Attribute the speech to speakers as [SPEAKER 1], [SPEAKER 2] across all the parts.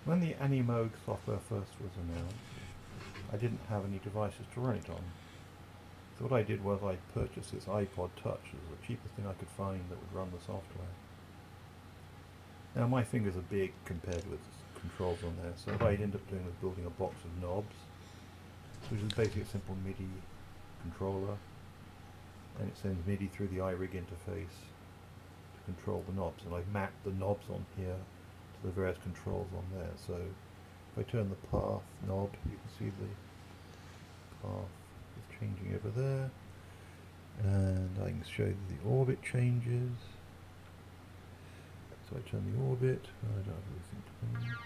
[SPEAKER 1] When the Animoog software first was announced, I didn't have any devices to run it on. So what I did was I purchased this iPod Touch as the cheapest thing I could find that would run the software. Now my fingers are big compared with controls on there, so what I ended up doing was building a box of knobs, which is basically a simple MIDI controller, and it sends MIDI through the iRig interface to to control the knobs, and I've mapped the knobs on here to the various controls on there. So if I turn the path knob, you can see the path is changing over there, and I can show you the orbit changes. So I turn the orbit, I don't have everything turned.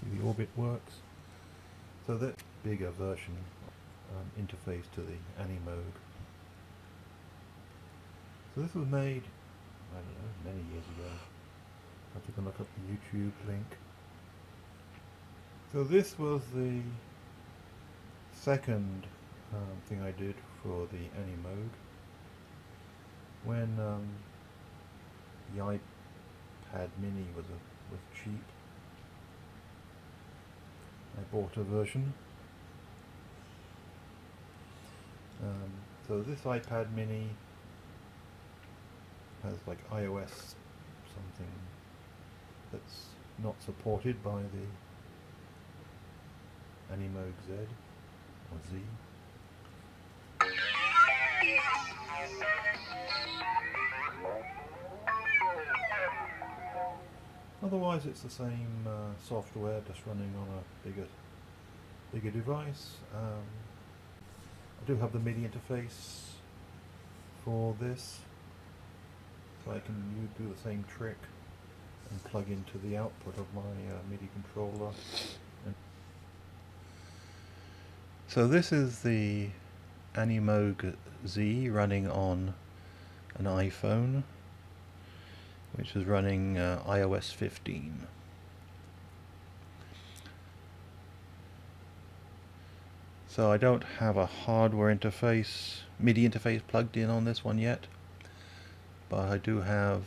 [SPEAKER 1] See the orbit works. So that's a bigger version interface to the Animoog. So this was made, I don't know, many years ago. I took a look at the YouTube link. So this was the second thing I did for the Animoog. When the iPad mini was cheap, I bought a version. So this iPad mini has like iOS something that's not supported by the Animoog Z or Z. Otherwise it's the same software, just running on a bigger device. I do have the MIDI interface for this, so I can do the same trick and plug into the output of my MIDI controller. So this is the Animoog Z running on an iPhone, which is running iOS 15. So I don't have a hardware interface, MIDI interface plugged in on this one yet, but I do have,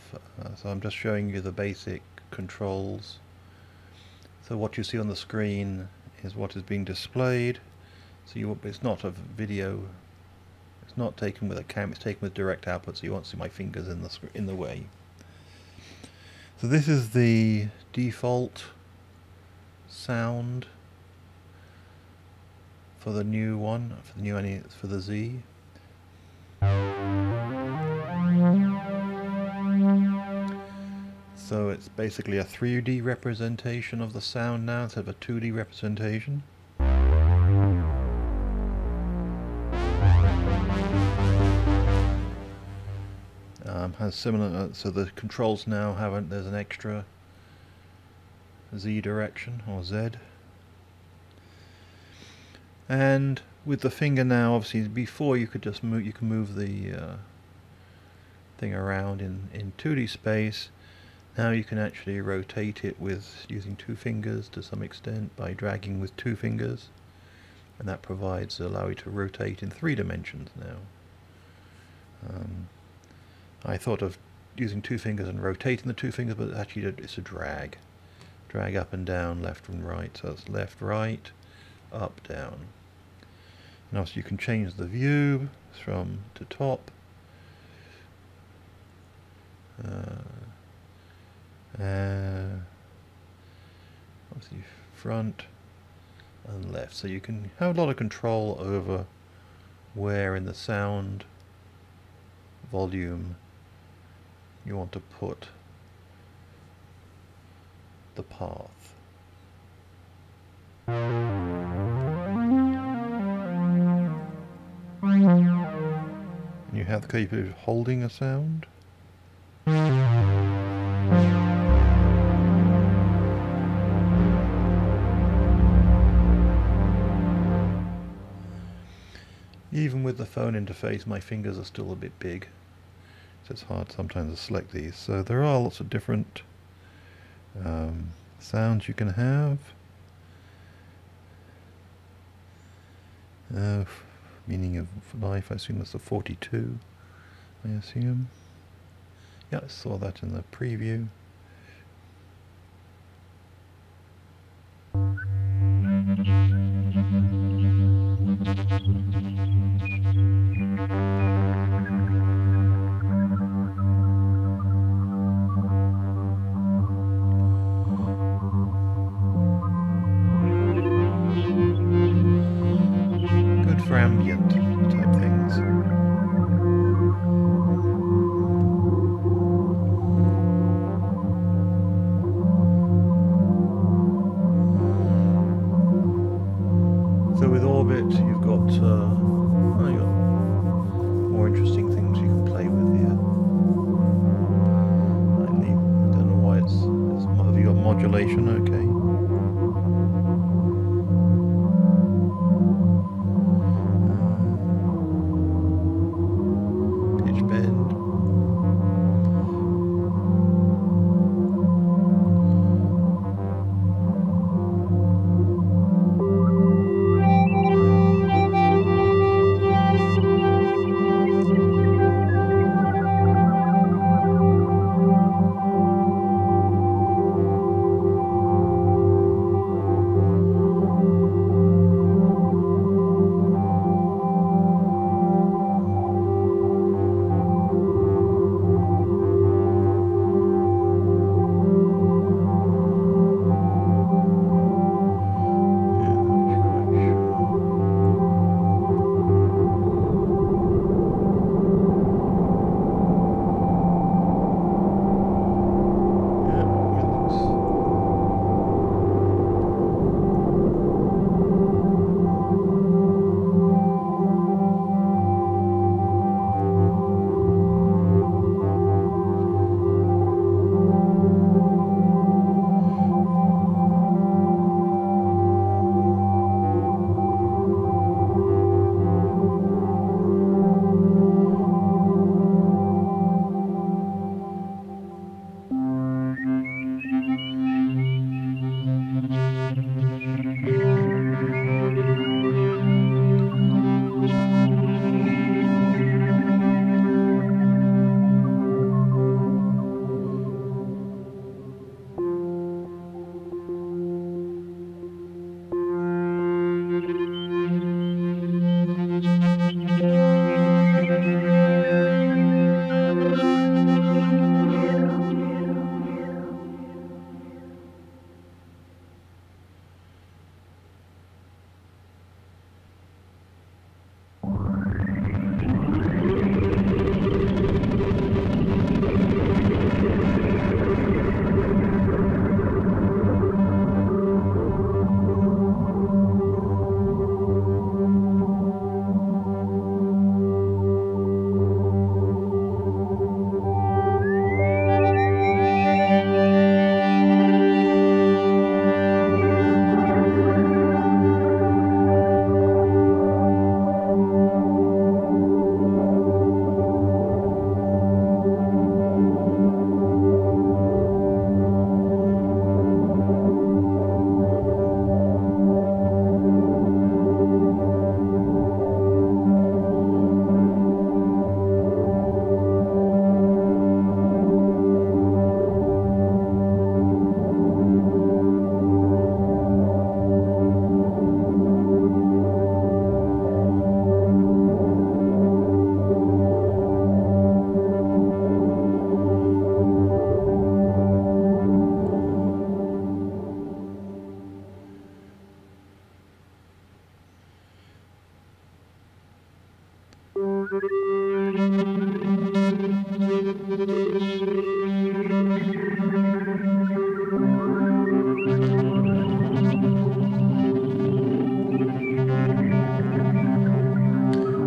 [SPEAKER 1] so I'm just showing you the basic controls. So what you see on the screen is what is being displayed. So it's not a video, it's not taken with a cam, it's taken with direct output, so you won't see my fingers in the way. So this is the default sound for the new one, for the Z. So it's basically a 3D representation of the sound now instead of a 2D representation. Has similar, so the controls now there's an extra Z direction or Z. And with the finger now, obviously before you could just move, you can move the thing around in 2D space. Now you can actually rotate it with using two fingers to some extent by dragging with two fingers, and that allow you to rotate in 3 dimensions now. I thought of using 2 fingers and rotating the 2 fingers, but actually it's a drag up and down, left and right. So it's left, right, up, down. And also you can change the view from to top, obviously front and left. So you can have a lot of control over where in the sound volume you want to put the path. And you have the capability of holding a sound. Even with the phone interface, my fingers are still a bit big, so it's hard sometimes to select these. So there are lots of different sounds you can have. Meaning of life, I assume that's the 42, I assume. Yeah, I saw that in the preview. Good for ambient type things. modulation, okay. Pitch bend.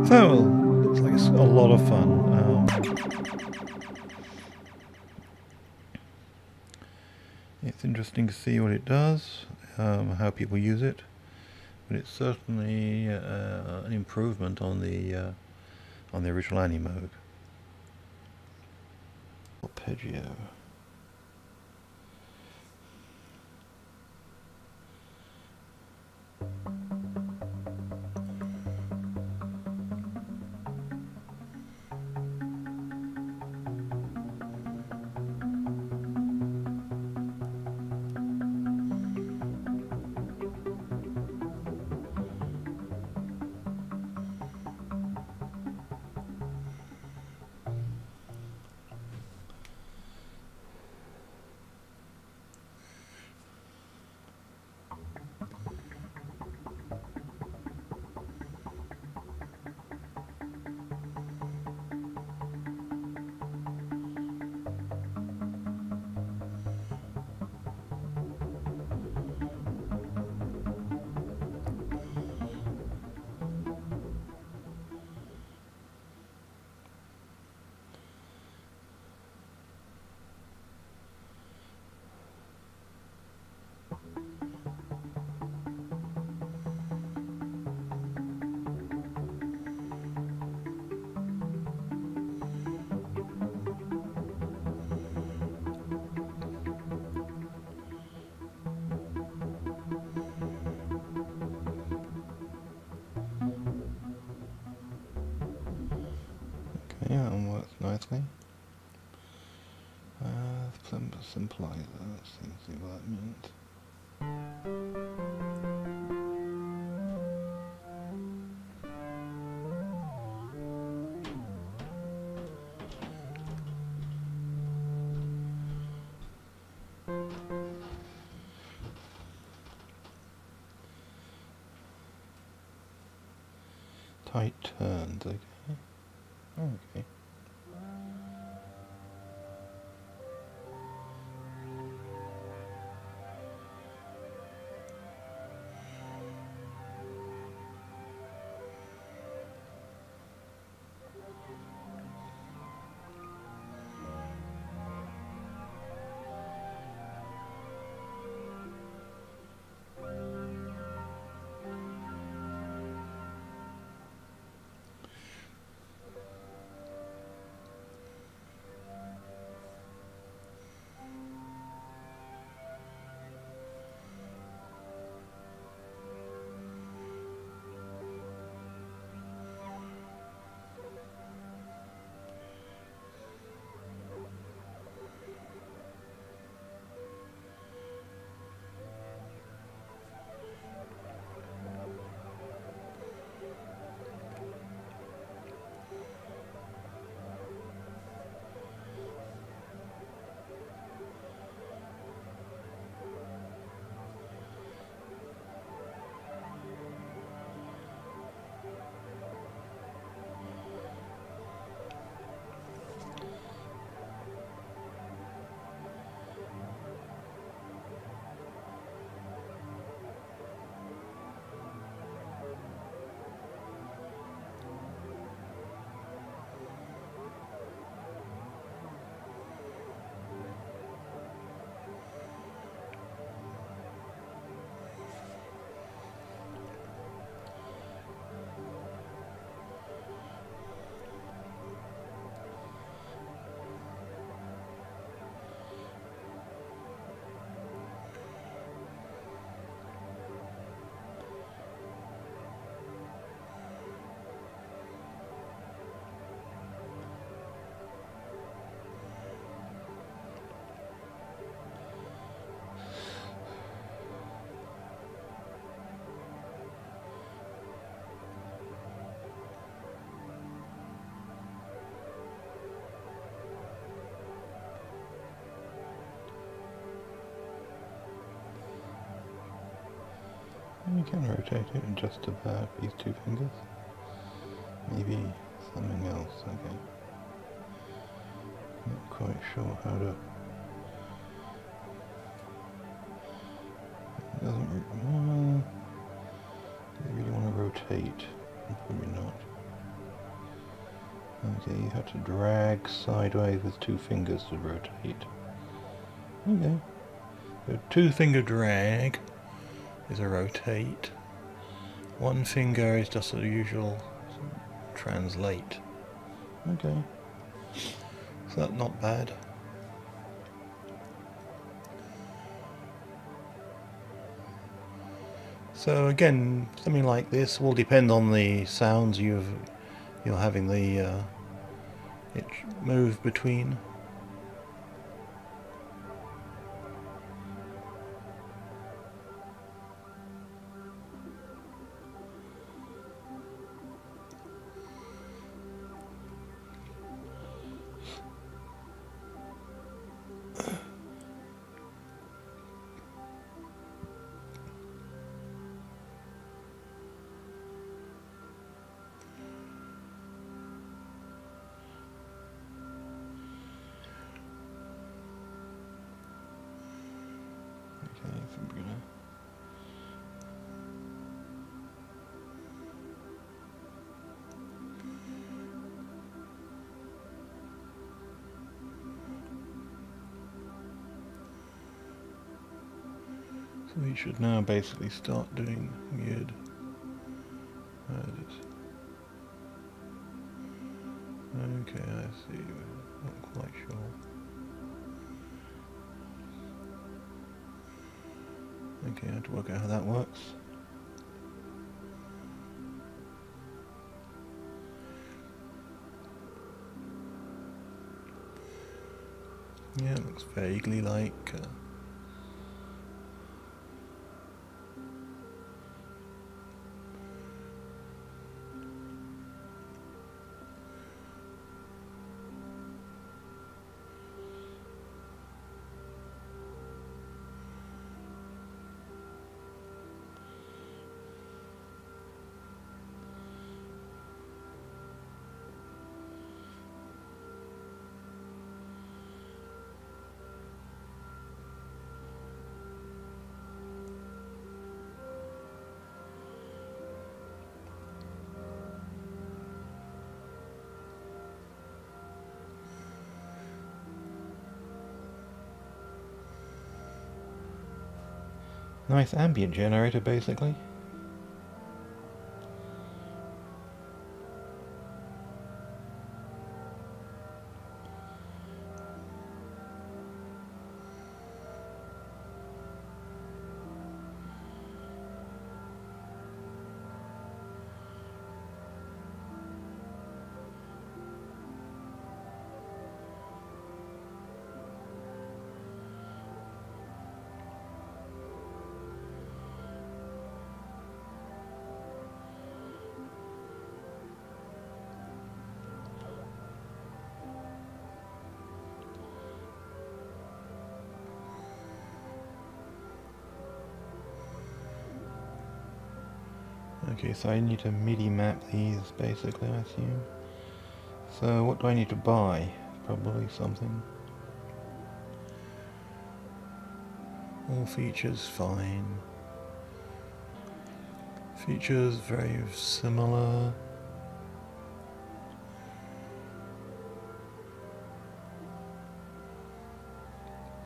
[SPEAKER 1] So, looks like it's a lot of fun. It's interesting to see what it does, how people use it, but it's certainly an improvement on the original Animoog. Arpeggio.
[SPEAKER 2] nicely. Symbolizer, let's see what that means. Tight turns, okay. Okay. You can rotate it in just about these two fingers. Maybe something else, okay. Not quite sure how to... It doesn't really... do you really want to rotate? Probably not. Okay, you have to drag sideways with two fingers to rotate. Okay. So 2-finger drag is a rotate. 1 finger is just a usual translate. Okay. So that's not bad. So again, something like this will depend on the sounds you're having the it move between. So we should now basically start doing weird edits. Okay, I see. Not quite sure. Okay, I have to work out how that works. Yeah, it looks vaguely like nice ambient generator, basically. Okay, so I need to MIDI map these, basically, I assume. So what do I need to buy? Probably something. All features fine. Features very similar.